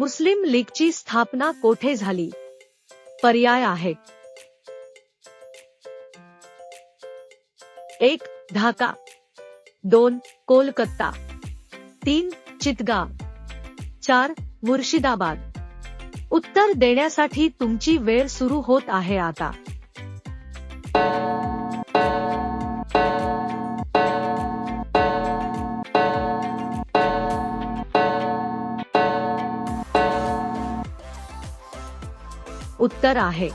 मुस्लिम लीगची स्थापना कोठे झाली? पर्याय आहेत. 1. ढाका, 2. कोलकाता, 3. चितगाव, 4. मुर्शिदाबाद. उत्तर देण्यासाठी तुमची वेळ सुरू होत आहे आता. उत्तर आहे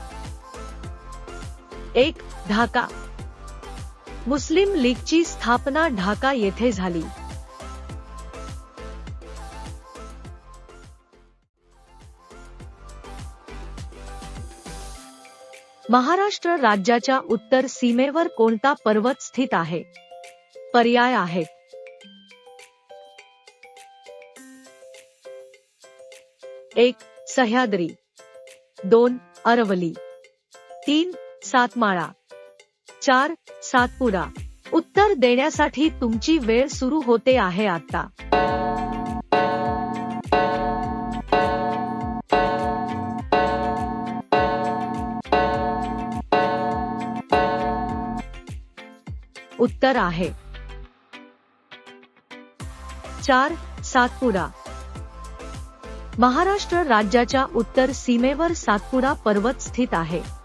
1. ढाका. मुस्लिम लीगची स्थापना ढाका येथे झाली. महाराष्ट्र राज्याच्या उत्तर सीमेवर कोणता पर्वत स्थित आहे? पर्याय आहेत. 1. सह्याद्री, 2. अरवली, 3. सातमाळा, 4. सातपुडा. उत्तर देण्यासाठी तुमची वेळ सुरू होते आहे आता. उत्तर आहे 4. सातपुडा. महाराष्ट्र राज्याच्या उत्तर सीमेवर सातपुडा पर्वत स्थित आहे.